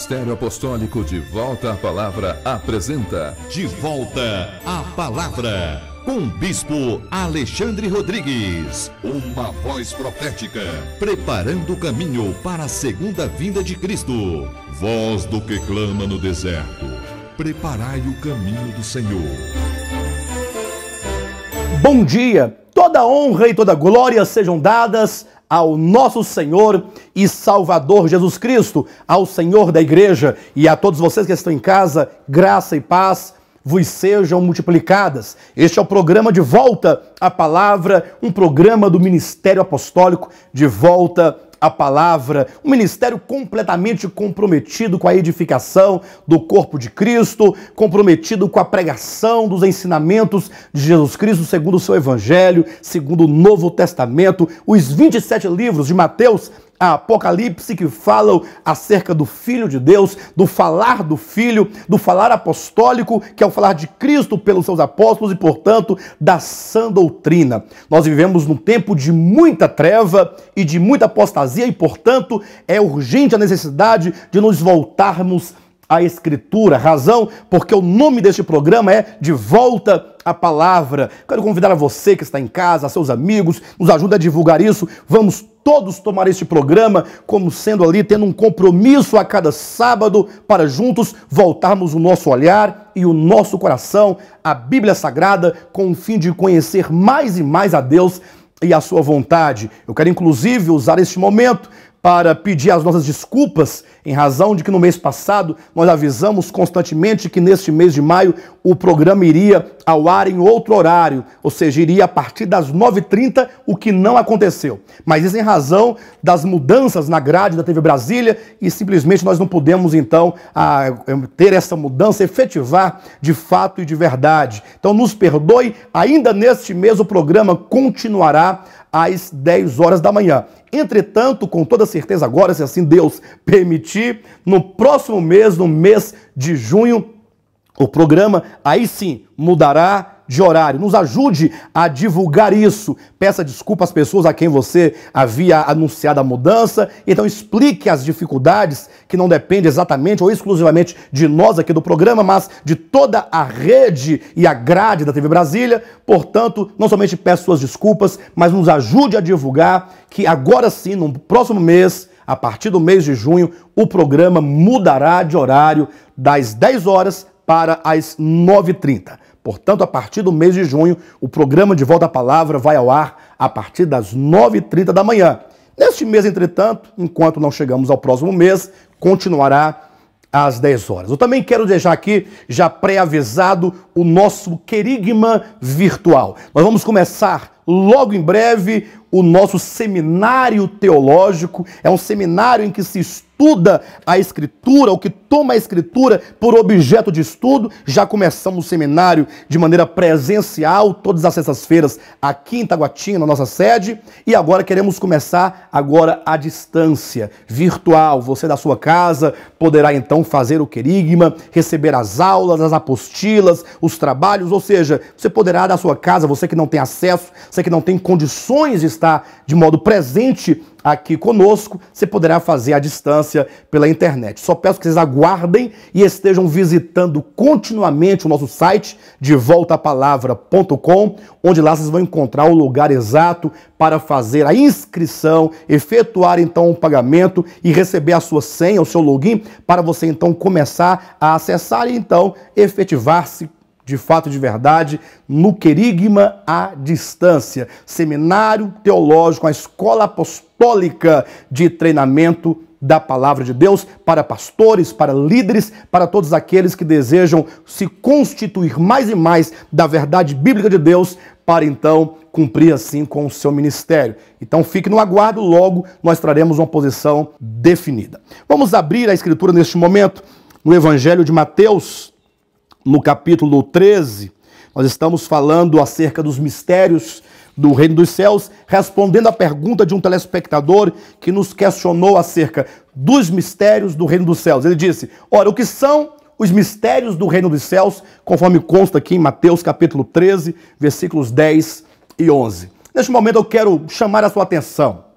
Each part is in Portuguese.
Ministério Apostólico De Volta à Palavra apresenta De Volta à Palavra, com Bispo Alexandre Rodrigues. uma voz profética, Preparando o caminho para a segunda vinda de Cristo. voz do que clama no deserto. Preparai o caminho do Senhor. Bom dia, toda honra e toda glória sejam dadas ao nosso Senhor e Salvador Jesus Cristo, ao Senhor da igreja e a todos vocês que estão em casa, graça e paz vos sejam multiplicadas. Este é o programa De Volta à Palavra, um programa do Ministério Apostólico De Volta à Palavra, um ministério completamente comprometido com a edificação do corpo de Cristo, comprometido com a pregação dos ensinamentos de Jesus Cristo segundo o seu Evangelho, segundo o Novo Testamento, os 27 livros de Mateus a Apocalipse que falam acerca do Filho de Deus, do falar do Filho, do falar apostólico, que é o falar de Cristo pelos seus apóstolos e, portanto, da sã doutrina. Nós vivemos num tempo de muita treva e de muita apostasia e, portanto, é urgente a necessidade de nos voltarmos à Escritura, razão porque o nome deste programa é De Volta à Palavra. Quero convidar a você que está em casa, a seus amigos, nos ajuda a divulgar isso. Vamos todos tomar este programa como sendo ali, tendo um compromisso a cada sábado para juntos voltarmos o nosso olhar e o nosso coração à Bíblia Sagrada com o fim de conhecer mais e mais a Deus e a sua vontade. Eu quero inclusive usar este momento para pedir as nossas desculpas, em razão de que no mês passado nós avisamos constantemente que neste mês de maio o programa iria ao ar em outro horário, ou seja, iria a partir das 9h30, o que não aconteceu. Mas isso em razão das mudanças na grade da TV Brasília e simplesmente nós não pudemos então ter essa mudança, efetivar de fato e de verdade. Então nos perdoe, ainda neste mês o programa continuará às 10 horas da manhã. Entretanto, com toda certeza agora, se assim Deus permitir, no próximo mês, no mês de junho, o programa aí sim mudará de horário. Nos ajude a divulgar isso. Peça desculpa às pessoas a quem você havia anunciado a mudança. Então explique as dificuldades que não dependem exatamente ou exclusivamente de nós aqui do programa, mas de toda a rede e a grade da TV Brasília. Portanto, não somente peço suas desculpas, mas nos ajude a divulgar que agora sim, no próximo mês, a partir do mês de junho, o programa mudará de horário das 10 horas para as 9h30. Portanto, a partir do mês de junho, o programa De Volta à Palavra vai ao ar a partir das 9h30 da manhã. Neste mês, entretanto, enquanto não chegamos ao próximo mês, continuará às 10 horas. Eu também quero deixar aqui, já pré-avisado, o nosso querigma virtual. Nós vamos começar logo em breve o nosso seminário teológico. É um seminário em que se estuda a Escritura, ou que toma a Escritura por objeto de estudo. Já começamos o seminário de maneira presencial, todas as sextas-feiras, aqui em Taguatinga, na nossa sede. E agora queremos começar agora à distância, virtual. Você da sua casa poderá então fazer o querigma, receber as aulas, as apostilas, os trabalhos, ou seja, você poderá da sua casa, você que não tem acesso, você que não tem condições de estar de modo presente aqui conosco, você poderá fazer à distância pela internet. Só peço que vocês aguardem e estejam visitando continuamente o nosso site devoltapalavra.com, onde lá vocês vão encontrar o lugar exato para fazer a inscrição, efetuar então o pagamento e receber a sua senha, o seu login, para você então começar a acessar e então efetivar-se de fato, de verdade, no querigma à distância. Seminário Teológico, a Escola Apostólica de Treinamento da Palavra de Deus para pastores, para líderes, para todos aqueles que desejam se constituir mais e mais da verdade bíblica de Deus para então cumprir assim com o seu ministério. Então fique no aguardo, logo nós traremos uma posição definida. Vamos abrir a Escritura neste momento no Evangelho de Mateus, no capítulo 13, nós estamos falando acerca dos mistérios do Reino dos Céus, respondendo à pergunta de um telespectador que nos questionou acerca dos mistérios do Reino dos Céus. Ele disse, ora, o que são os mistérios do Reino dos Céus, conforme consta aqui em Mateus capítulo 13, versículos 10 e 11. Neste momento eu quero chamar a sua atenção.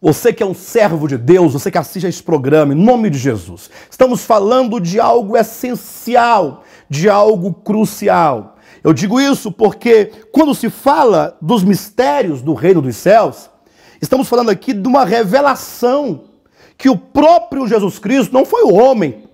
Você que é um servo de Deus, você que assiste a esse programa, em nome de Jesus, estamos falando de algo essencial, de algo crucial. Eu digo isso porque quando se fala dos mistérios do reino dos céus, estamos falando aqui de uma revelação que o próprio Jesus Cristo, não foi o homem,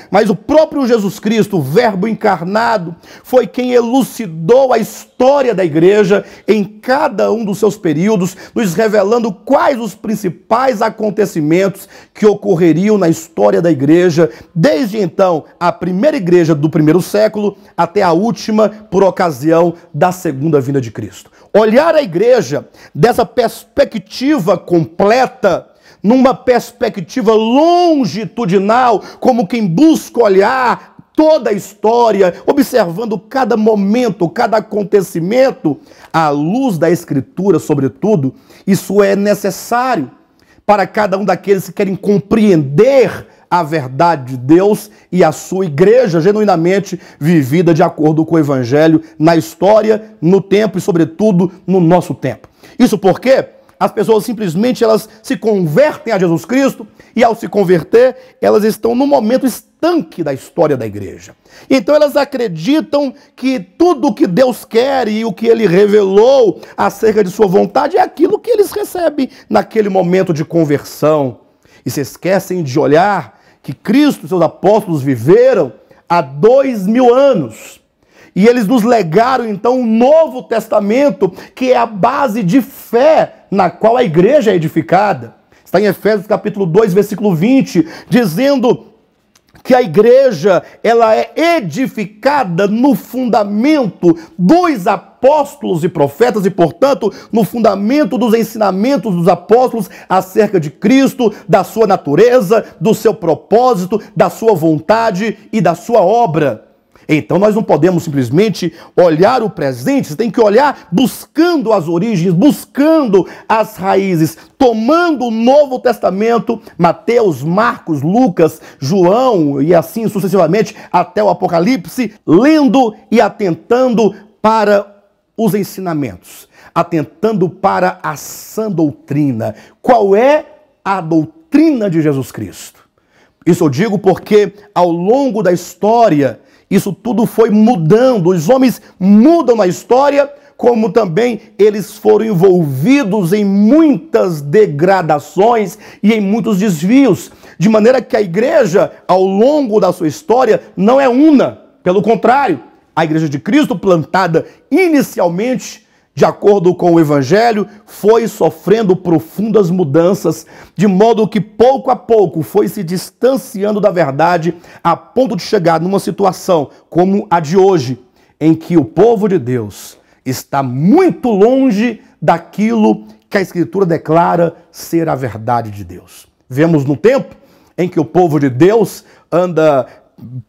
mas o próprio Jesus Cristo, o Verbo encarnado, foi quem elucidou a história da igreja em cada um dos seus períodos, nos revelando quais os principais acontecimentos que ocorreriam na história da igreja, desde então a primeira igreja do primeiro século até a última por ocasião da segunda vinda de Cristo. Olhar a igreja dessa perspectiva completa, numa perspectiva longitudinal, como quem busca olhar toda a história, observando cada momento, cada acontecimento, à luz da Escritura, sobretudo, isso é necessário para cada um daqueles que querem compreender a verdade de Deus e a sua igreja genuinamente vivida de acordo com o Evangelho na história, no tempo e, sobretudo, no nosso tempo. Isso porque as pessoas simplesmente elas se convertem a Jesus Cristo e, ao se converter, elas estão num momento estanque da história da igreja. Então elas acreditam que tudo o que Deus quer e o que Ele revelou acerca de sua vontade é aquilo que eles recebem naquele momento de conversão. E se esquecem de olhar que Cristo e seus apóstolos viveram há 2000 anos. E eles nos legaram, então, um Novo Testamento, que é a base de fé na qual a igreja é edificada. Está em Efésios capítulo 2, versículo 20, dizendo que a igreja ela é edificada no fundamento dos apóstolos e profetas e, portanto, no fundamento dos ensinamentos dos apóstolos acerca de Cristo, da sua natureza, do seu propósito, da sua vontade e da sua obra. Então nós não podemos simplesmente olhar o presente, você tem que olhar buscando as origens, buscando as raízes, tomando o Novo Testamento, Mateus, Marcos, Lucas, João e assim sucessivamente até o Apocalipse, lendo e atentando para os ensinamentos, atentando para a sã doutrina. Qual é a doutrina de Jesus Cristo? Isso eu digo porque ao longo da história isso tudo foi mudando. Os homens mudam na história, como também eles foram envolvidos em muitas degradações e em muitos desvios. De maneira que a igreja, ao longo da sua história, não é una. Pelo contrário, a igreja de Cristo, plantada inicialmente de acordo com o Evangelho, foi sofrendo profundas mudanças, de modo que pouco a pouco foi se distanciando da verdade, a ponto de chegar numa situação como a de hoje, em que o povo de Deus está muito longe daquilo que a Escritura declara ser a verdade de Deus. Vemos no tempo em que o povo de Deus anda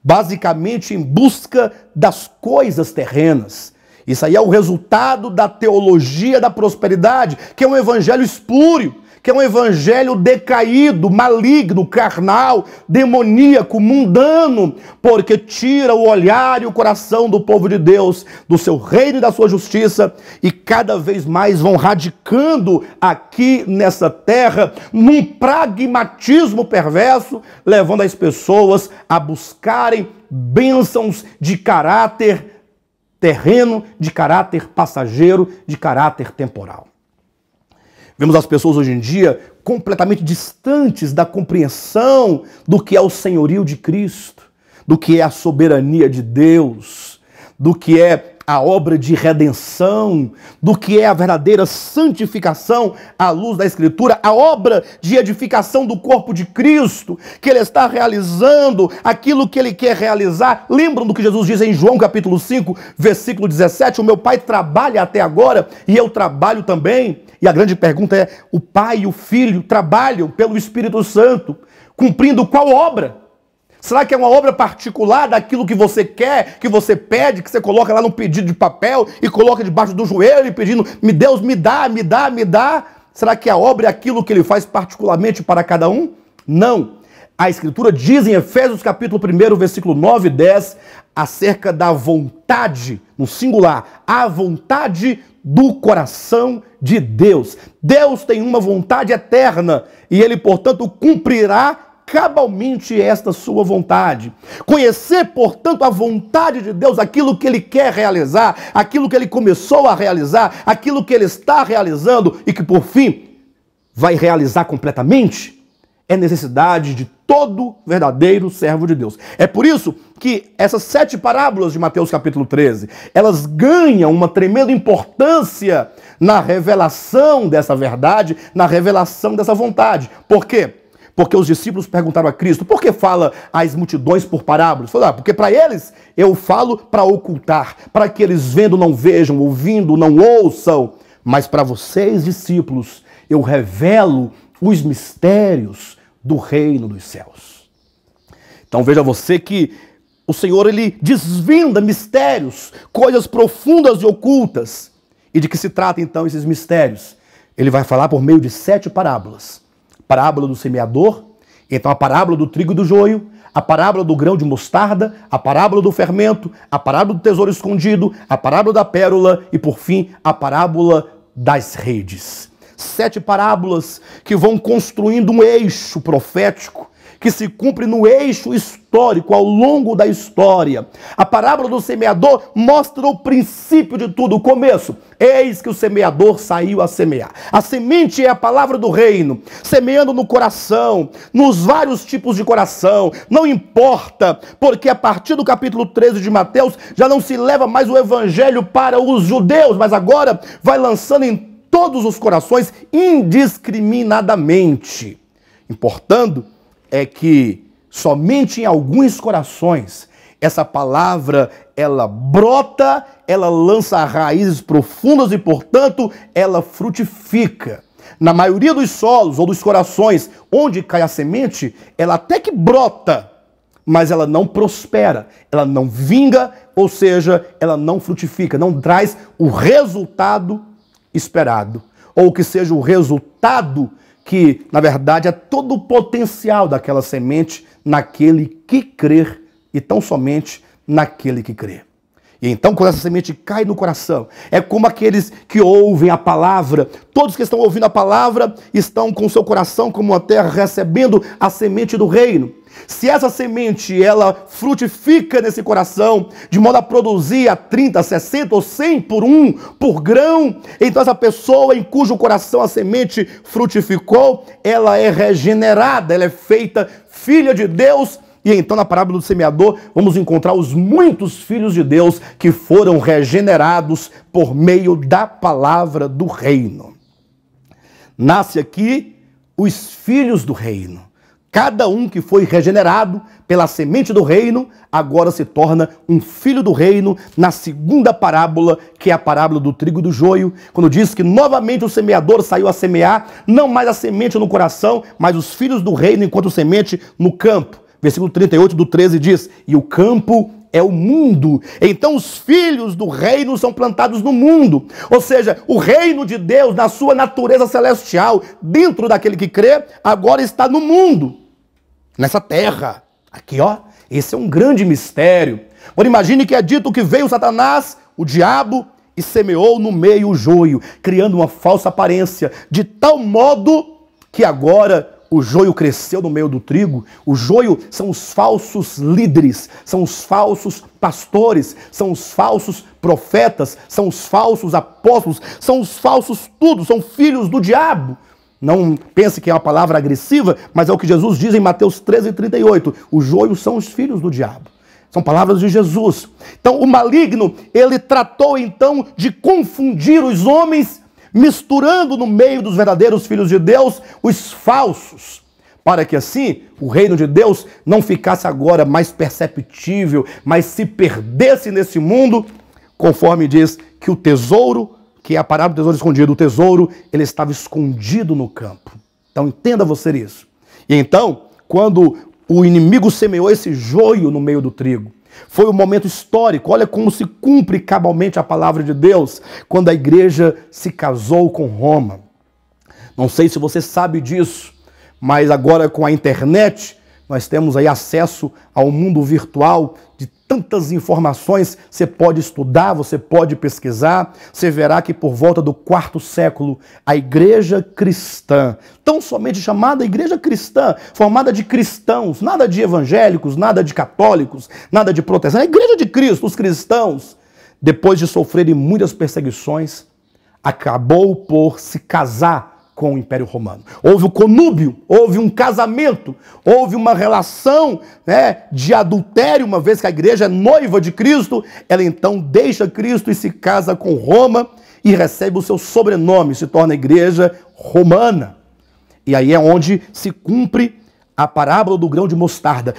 basicamente em busca das coisas terrenas. Isso aí é o resultado da teologia da prosperidade, que é um evangelho espúrio, que é um evangelho decaído, maligno, carnal, demoníaco, mundano, porque tira o olhar e o coração do povo de Deus, do seu reino e da sua justiça, e cada vez mais vão radicando aqui nessa terra, num pragmatismo perverso, levando as pessoas a buscarem bênçãos de caráter terreno, de caráter passageiro, de caráter temporal. Vemos as pessoas hoje em dia completamente distantes da compreensão do que é o senhorio de Cristo, do que é a soberania de Deus, do que é a obra de redenção, do que é a verdadeira santificação à luz da Escritura, a obra de edificação do corpo de Cristo, que Ele está realizando, aquilo que Ele quer realizar. Lembram do que Jesus diz em João capítulo 5, versículo 17, o meu Pai trabalha até agora e eu trabalho também. E a grande pergunta é, o Pai e o Filho trabalham pelo Espírito Santo, cumprindo qual obra? Será que é uma obra particular daquilo que você quer, que você pede, que você coloca lá no pedido de papel e coloca debaixo do joelho e pedindo, Deus, me dá, me dá, me dá? Será que a obra é aquilo que Ele faz particularmente para cada um? Não. A Escritura diz em Efésios capítulo 1, versículo 9 e 10, acerca da vontade, no singular, a vontade do coração de Deus. Deus tem uma vontade eterna e ele, portanto, cumprirá cabalmente esta sua vontade. Conhecer, portanto, a vontade de Deus, aquilo que ele quer realizar, aquilo que ele começou a realizar, aquilo que ele está realizando e que, por fim, vai realizar completamente, é necessidade de todo verdadeiro servo de Deus. É por isso que essas 7 parábolas de Mateus capítulo 13, elas ganham uma tremenda importância na revelação dessa verdade, na revelação dessa vontade. Por quê? Porque os discípulos perguntaram a Cristo, por que fala às multidões por parábolas? Falaram, porque para eles eu falo para ocultar, para que eles vendo não vejam, ouvindo não ouçam, mas para vocês, discípulos, eu revelo os mistérios do reino dos céus. Então veja você que o Senhor, ele desvenda mistérios, coisas profundas e ocultas. E de que se trata então esses mistérios? Ele vai falar por meio de 7 parábolas. A parábola do semeador, então a parábola do trigo e do joio, a parábola do grão de mostarda, a parábola do fermento, a parábola do tesouro escondido, a parábola da pérola e, por fim, a parábola das redes. 7 parábolas que vão construindo um eixo profético que se cumpre no eixo histórico ao longo da história. A parábola do semeador mostra o princípio de tudo, o começo. Eis que o semeador saiu a semear. A semente é a palavra do reino, semeando no coração, nos vários tipos de coração, não importa, porque a partir do capítulo 13 de Mateus já não se leva mais o evangelho para os judeus, mas agora vai lançando em todos os corações indiscriminadamente. Importando é que somente em alguns corações essa palavra ela brota, ela lança raízes profundas e, portanto, ela frutifica. Na maioria dos solos ou dos corações onde cai a semente, ela até que brota, mas ela não prospera, ela não vinga, ou seja, ela não frutifica, não traz o resultado esperado, ou que seja o resultado que, na verdade, é todo o potencial daquela semente naquele que crer e tão somente naquele que crê. E então, quando essa semente cai no coração, é como aqueles que ouvem a palavra, todos que estão ouvindo a palavra estão com seu coração como uma terra recebendo a semente do reino. Se essa semente, ela frutifica nesse coração, de modo a produzir a 30, 60 ou 100 por grão, então essa pessoa em cujo coração a semente frutificou, ela é regenerada, ela é feita filha de Deus. E então na parábola do semeador vamos encontrar os muitos filhos de Deus que foram regenerados por meio da palavra do reino. Nasce aqui os filhos do reino. Cada um que foi regenerado pela semente do reino, agora se torna um filho do reino na segunda parábola, que é a parábola do trigo e do joio, quando diz que novamente o semeador saiu a semear, não mais a semente no coração, mas os filhos do reino enquanto semente no campo. Versículo 38 do 13 diz, e o campo é o mundo. Então os filhos do reino são plantados no mundo. Ou seja, o reino de Deus, na sua natureza celestial, dentro daquele que crê, agora está no mundo. Nessa terra. Aqui, ó. Esse é um grande mistério. Agora imagine que é dito que veio Satanás, o diabo, e semeou no meio o joio, criando uma falsa aparência, de tal modo que agora o joio cresceu no meio do trigo. O joio são os falsos líderes, são os falsos pastores, são os falsos profetas, são os falsos apóstolos, são os falsos tudo, são filhos do diabo. Não pense que é uma palavra agressiva, mas é o que Jesus diz em Mateus 13:38. O joio são os filhos do diabo. São palavras de Jesus. Então o maligno, ele tratou então de confundir os homens, misturando no meio dos verdadeiros filhos de Deus os falsos, para que assim o reino de Deus não ficasse agora mais perceptível, mas se perdesse nesse mundo, conforme diz que o tesouro, que é a parábola do tesouro escondido, o tesouro, ele estava escondido no campo. Então entenda você isso. E então, quando o inimigo semeou esse joio no meio do trigo, foi um momento histórico. Olha como se cumpre cabalmente a palavra de Deus quando a igreja se casou com Roma. Não sei se você sabe disso, mas agora com a internet nós temos aí acesso ao mundo virtual de tantas informações, você pode estudar, você pode pesquisar, você verá que por volta do quarto século, a igreja cristã, tão somente chamada igreja cristã, formada de cristãos, nada de evangélicos, nada de católicos, nada de protestantes, a igreja de Cristo, os cristãos, depois de sofrerem muitas perseguições, acabou por se casar com o Império Romano. Houve o conúbio, houve um casamento, houve uma relação, né, de adultério, uma vez que a igreja é noiva de Cristo, ela então deixa Cristo e se casa com Roma e recebe o seu sobrenome, se torna igreja romana. E aí é onde se cumpre a parábola do grão de mostarda.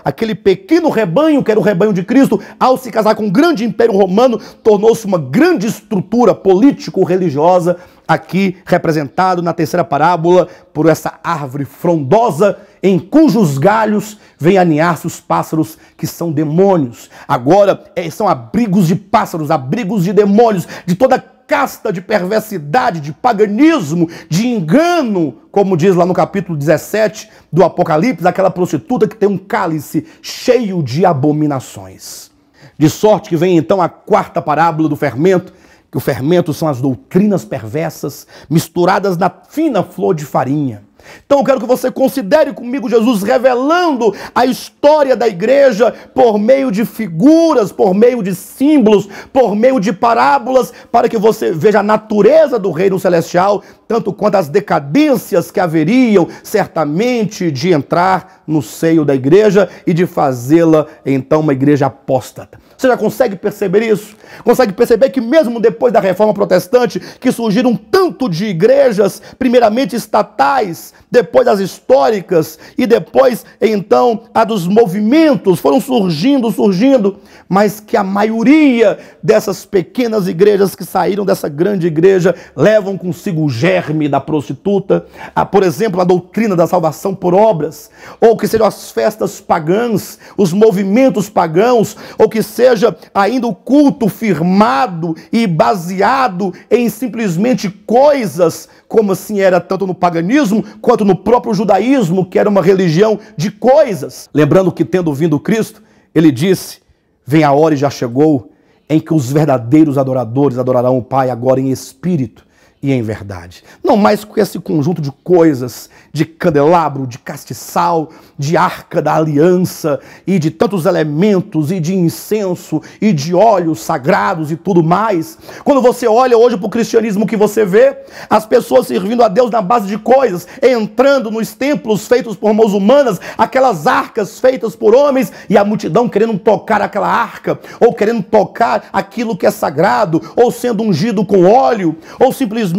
Aquele pequeno rebanho, que era o rebanho de Cristo, ao se casar com o grande império romano, tornou-se uma grande estrutura político-religiosa, aqui representado na terceira parábola por essa árvore frondosa, em cujos galhos vêm aninhar-se os pássaros que são demônios. Agora são abrigos de pássaros, abrigos de demônios, de toda casta de perversidade, de paganismo, de engano, como diz lá no capítulo 17 do Apocalipse, aquela prostituta que tem um cálice cheio de abominações. De sorte que vem então a quarta parábola do fermento, que o fermento são as doutrinas perversas misturadas na fina flor de farinha. Então eu quero que você considere comigo Jesus revelando a história da igreja por meio de figuras, por meio de símbolos, por meio de parábolas, para que você veja a natureza do reino celestial, tanto quanto as decadências que haveriam certamente de entrar no seio da igreja e de fazê-la então uma igreja apóstata. Você já consegue perceber isso? Consegue perceber que mesmo depois da reforma protestante, que surgiram tanto de igrejas, primeiramente estatais, depois as históricas e depois então a dos movimentos, foram surgindo, mas que a maioria dessas pequenas igrejas que saíram dessa grande igreja levam consigo o germe da prostituta, por exemplo, a doutrina da salvação por obras, ou que sejam as festas pagãs, os movimentos pagãos, ou que seja ainda o culto firmado e baseado em simplesmente coisas, como assim era tanto no paganismo quanto no próprio judaísmo, que era uma religião de coisas. Lembrando que, tendo vindo Cristo, ele disse: vem a hora e já chegou, em que os verdadeiros adoradores adorarão o Pai agora em espírito e em verdade. Não mais com esse conjunto de coisas, de candelabro, de castiçal, de arca da aliança e de tantos elementos e de incenso e de óleos sagrados e tudo mais. Quando você olha hoje para o cristianismo, que você vê as pessoas servindo a Deus na base de coisas, entrando nos templos feitos por mãos humanas, aquelas arcas feitas por homens, e a multidão querendo tocar aquela arca, ou querendo tocar aquilo que é sagrado, ou sendo ungido com óleo, ou simplesmente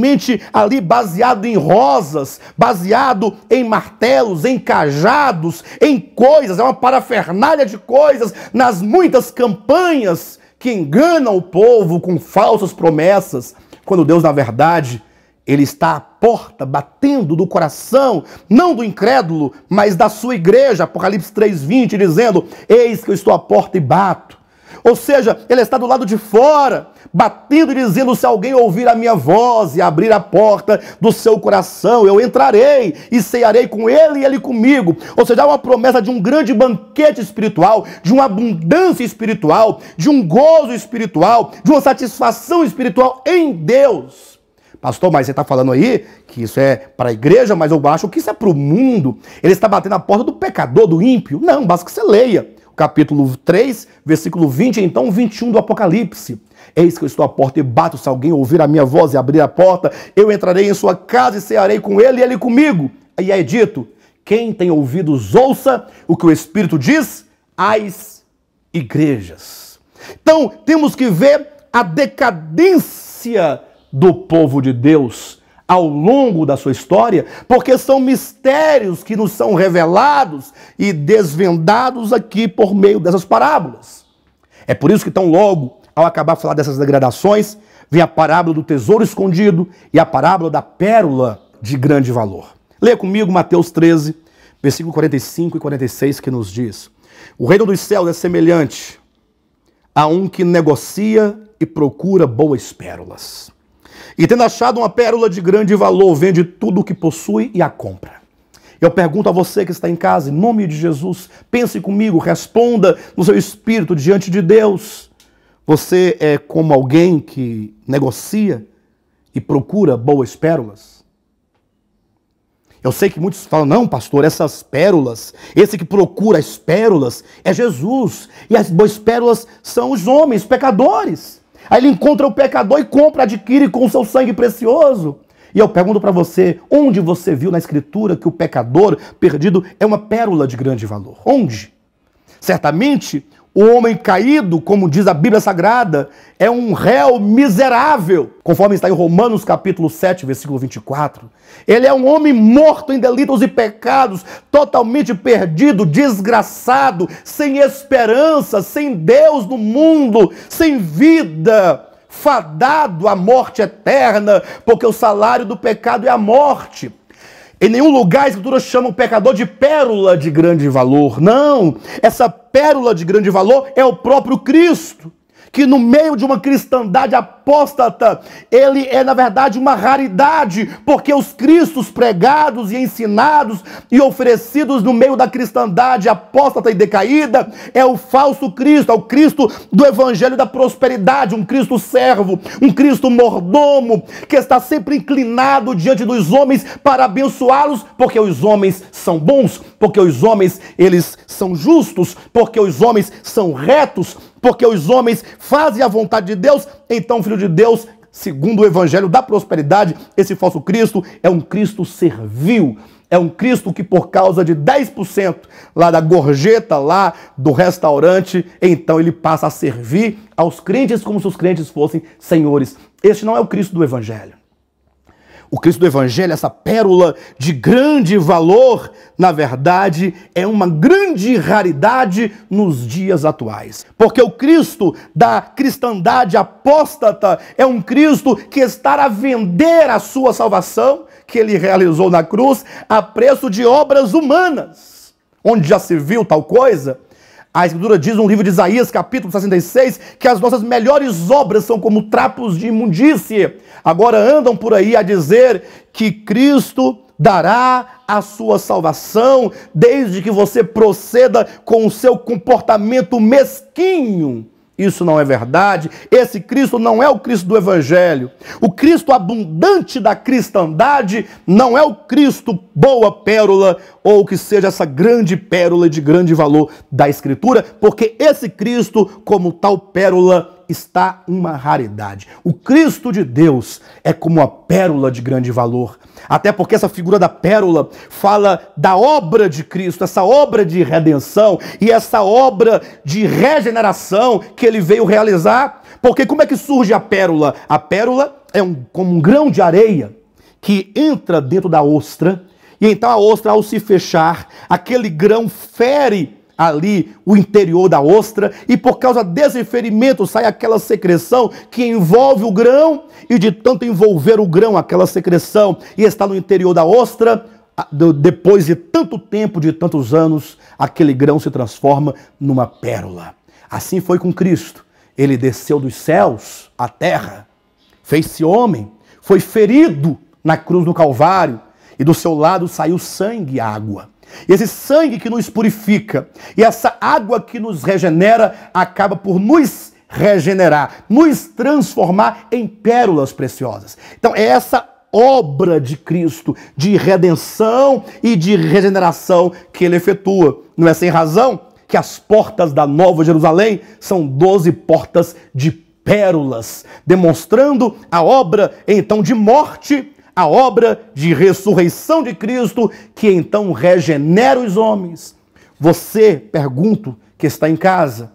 ali baseado em rosas, baseado em martelos, em cajados, em coisas, é uma parafernália de coisas, nas muitas campanhas que enganam o povo com falsas promessas, quando Deus, na verdade, ele está à porta, batendo do coração, não do incrédulo, mas da sua igreja. Apocalipse 3:20, dizendo: eis que eu estou à porta e bato. Ou seja, ele está do lado de fora, batendo e dizendo: se alguém ouvir a minha voz e abrir a porta do seu coração, eu entrarei e cearei com ele e ele comigo. Ou seja, há uma promessa de um grande banquete espiritual, de uma abundância espiritual, de um gozo espiritual, de uma satisfação espiritual em Deus. Pastor, mas você está falando aí que isso é para a igreja, mas eu acho que isso é para o mundo. Ele está batendo a porta do pecador, do ímpio. Não, basta que você leia capítulo 3, versículo 20, então 21 do Apocalipse. Eis que eu estou à porta e bato, se alguém ouvir a minha voz e abrir a porta, eu entrarei em sua casa e cearei com ele e ele comigo. Aí é dito: quem tem ouvidos, ouça o que o Espírito diz às igrejas. Então, temos que ver a decadência do povo de Deus ao longo da sua história, porque são mistérios que nos são revelados e desvendados aqui por meio dessas parábolas. É por isso que tão logo, ao acabar de falar dessas degradações, vem a parábola do tesouro escondido e a parábola da pérola de grande valor. Leia comigo Mateus 13, versículo 45 e 46, que nos diz: o reino dos céus é semelhante a um que negocia e procura boas pérolas. E tendo achado uma pérola de grande valor, vende tudo o que possui e a compra. Eu pergunto a você que está em casa, em nome de Jesus, pense comigo, responda no seu espírito diante de Deus. Você é como alguém que negocia e procura boas pérolas? Eu sei que muitos falam, não, pastor, essas pérolas, esse que procura as pérolas é Jesus. E as boas pérolas são os homens, pecadores. Aí ele encontra o pecador e compra, adquire com o seu sangue precioso. E eu pergunto para você, onde você viu na Escritura que o pecador perdido é uma pérola de grande valor? Onde? Certamente, o homem caído, como diz a Bíblia Sagrada, é um réu miserável, conforme está em Romanos capítulo 7, versículo 24. Ele é um homem morto em delitos e pecados, totalmente perdido, desgraçado, sem esperança, sem Deus no mundo, sem vida, fadado à morte eterna, porque o salário do pecado é a morte. Em nenhum lugar a Escritura chama o pecador de pérola de grande valor. Não, essa pérola de grande valor é o próprio Cristo, que no meio de uma cristandade apóstata, ele é na verdade uma raridade, porque os cristos pregados e ensinados e oferecidos no meio da cristandade apóstata e decaída, é o falso Cristo, é o Cristo do evangelho da prosperidade, um Cristo servo, um Cristo mordomo, que está sempre inclinado diante dos homens para abençoá-los, porque os homens são bons, porque os homens eles são justos, porque os homens são retos, porque os homens fazem a vontade de Deus. Então, filho de Deus, segundo o evangelho da prosperidade, esse falso Cristo é um Cristo servil. É um Cristo que por causa de 10% lá da gorjeta, lá do restaurante, então ele passa a servir aos crentes como se os crentes fossem senhores. Este não é o Cristo do evangelho. O Cristo do Evangelho, essa pérola de grande valor, na verdade, é uma grande raridade nos dias atuais. Porque o Cristo da cristandade apóstata é um Cristo que está a vender a sua salvação, que ele realizou na cruz, a preço de obras humanas. Onde já se viu tal coisa? A Escritura diz no livro de Isaías, capítulo 66, que as nossas melhores obras são como trapos de imundície. Agora andam por aí a dizer que Cristo dará a sua salvação desde que você proceda com o seu comportamento mesquinho. Isso não é verdade. Esse Cristo não é o Cristo do Evangelho. O Cristo abundante da cristandade não é o Cristo boa pérola ou que seja essa grande pérola de grande valor da Escritura, porque esse Cristo, como tal pérola, está uma raridade. O Cristo de Deus é como a pérola de grande valor. Até porque essa figura da pérola fala da obra de Cristo, essa obra de redenção e essa obra de regeneração que ele veio realizar. Porque como é que surge a pérola? A pérola é como um grão de areia que entra dentro da ostra e então a ostra, ao se fechar, aquele grão fere ali o interior da ostra, e por causa desse ferimento sai aquela secreção que envolve o grão, e de tanto envolver o grão, aquela secreção, e está no interior da ostra, depois de tanto tempo, de tantos anos, aquele grão se transforma numa pérola. Assim foi com Cristo. Ele desceu dos céus à terra, fez-se homem, foi ferido na cruz do Calvário, e do seu lado saiu sangue e água. E esse sangue que nos purifica e essa água que nos regenera acaba por nos regenerar, nos transformar em pérolas preciosas. Então é essa obra de Cristo de redenção e de regeneração que ele efetua. Não é sem razão que as portas da Nova Jerusalém são 12 portas de pérolas, demonstrando a obra então de morte, a obra de ressurreição de Cristo, que então regenera os homens. Você, pergunto, que está em casa,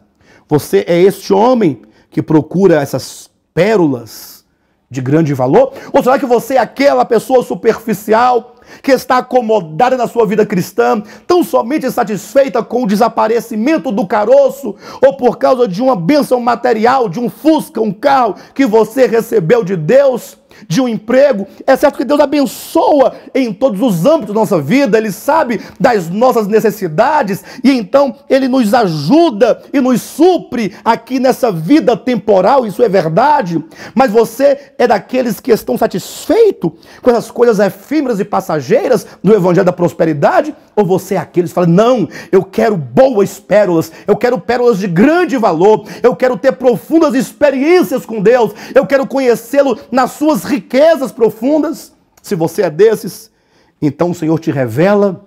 você é este homem que procura essas pérolas de grande valor? Ou será que você é aquela pessoa superficial que está acomodada na sua vida cristã, tão somente satisfeita com o desaparecimento do caroço, ou por causa de uma bênção material, de um Fusca, um carro que você recebeu de Deus? de um emprego. É certo que Deus abençoa em todos os âmbitos da nossa vida, Ele sabe das nossas necessidades e então Ele nos ajuda e nos supre aqui nessa vida temporal, isso é verdade, mas você é daqueles que estão satisfeitos com essas coisas efêmeras e passageiras do Evangelho da Prosperidade? Ou você é aqueles que falam, não, eu quero boas pérolas, eu quero pérolas de grande valor, eu quero ter profundas experiências com Deus, eu quero conhecê-lo nas suas riquezas profundas? Se você é desses, então o Senhor te revela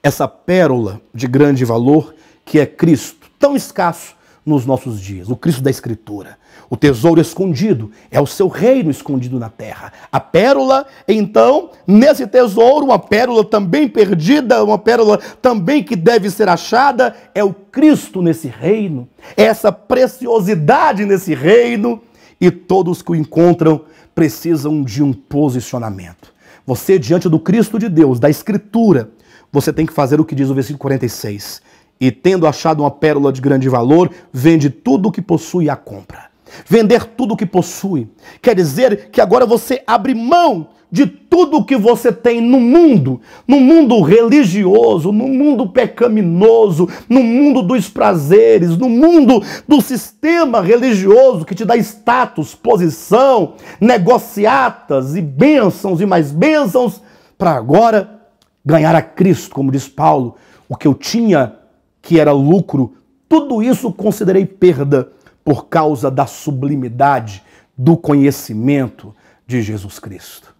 essa pérola de grande valor que é Cristo, tão escasso nos nossos dias, o Cristo da Escritura. O tesouro escondido é o seu reino escondido na terra. A pérola, então, nesse tesouro, uma pérola também perdida, uma pérola também que deve ser achada, é o Cristo nesse reino, é essa preciosidade nesse reino, e todos que o encontram precisam de um posicionamento. Você, diante do Cristo de Deus, da Escritura, você tem que fazer o que diz o versículo 46. E tendo achado uma pérola de grande valor, vende tudo o que possui e a compra. Vender tudo o que possui quer dizer que agora você abre mão de tudo o que você tem no mundo religioso, no mundo pecaminoso, no mundo dos prazeres, no mundo do sistema religioso que te dá status, posição, negociatas e bênçãos e mais bênçãos, para agora ganhar a Cristo, como diz Paulo. O que eu tinha que era lucro, tudo isso considerei perda por causa da sublimidade do conhecimento de Jesus Cristo.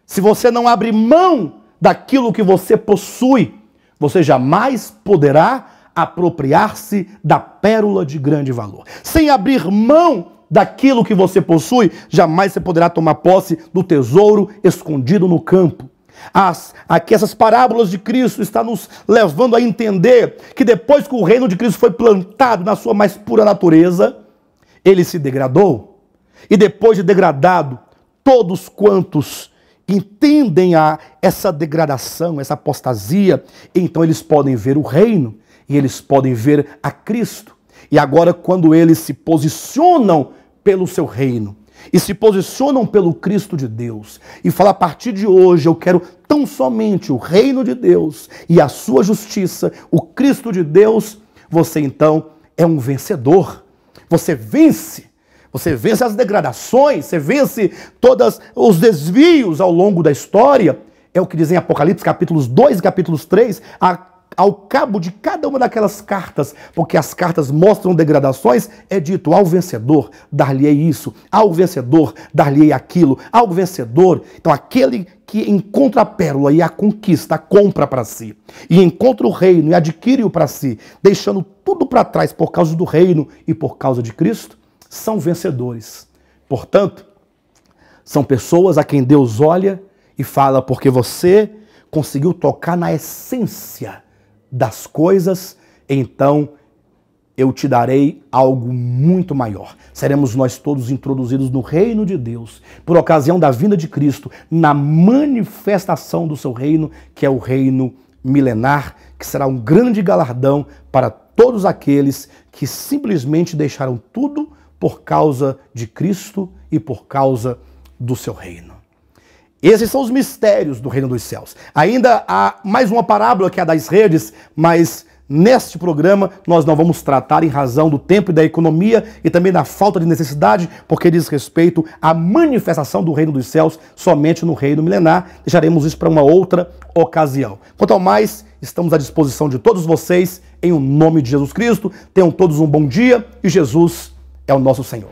Se você não abre mão daquilo que você possui, você jamais poderá apropriar-se da pérola de grande valor. Sem abrir mão daquilo que você possui, jamais você poderá tomar posse do tesouro escondido no campo. Aqui essas parábolas de Cristo estão nos levando a entender que depois que o reino de Cristo foi plantado na sua mais pura natureza, ele se degradou. E depois de degradado, todos quantos entendem essa degradação, essa apostasia, então eles podem ver o reino e eles podem ver a Cristo. E agora, quando eles se posicionam pelo seu reino, e se posicionam pelo Cristo de Deus, e falam, a partir de hoje eu quero tão somente o reino de Deus e a sua justiça, o Cristo de Deus, você então é um vencedor. Você vence as degradações, você vence todos os desvios ao longo da história. É o que diz em Apocalipse capítulos 2 e capítulos 3, ao cabo de cada uma daquelas cartas, porque as cartas mostram degradações, é dito, ao vencedor dar-lhe-ei isso, ao vencedor dar-lhe-ei aquilo, ao vencedor. Então aquele que encontra a pérola e a conquista, a compra para si, e encontra o reino e adquire-o para si, deixando tudo para trás por causa do reino e por causa de Cristo, são vencedores. Portanto, são pessoas a quem Deus olha e fala, porque você conseguiu tocar na essência das coisas, então eu te darei algo muito maior. Seremos nós todos introduzidos no reino de Deus, por ocasião da vinda de Cristo, na manifestação do seu reino, que é o reino milenar, que será um grande galardão para todos aqueles que simplesmente deixaram tudo por causa de Cristo e por causa do seu reino. Esses são os mistérios do reino dos céus. Ainda há mais uma parábola que é a das redes, mas neste programa nós não vamos tratar em razão do tempo e da economia e também da falta de necessidade, porque diz respeito à manifestação do reino dos céus somente no reino milenar. Deixaremos isso para uma outra ocasião. Quanto ao mais, estamos à disposição de todos vocês em o nome de Jesus Cristo. Tenham todos um bom dia e Jesus é o nosso Senhor.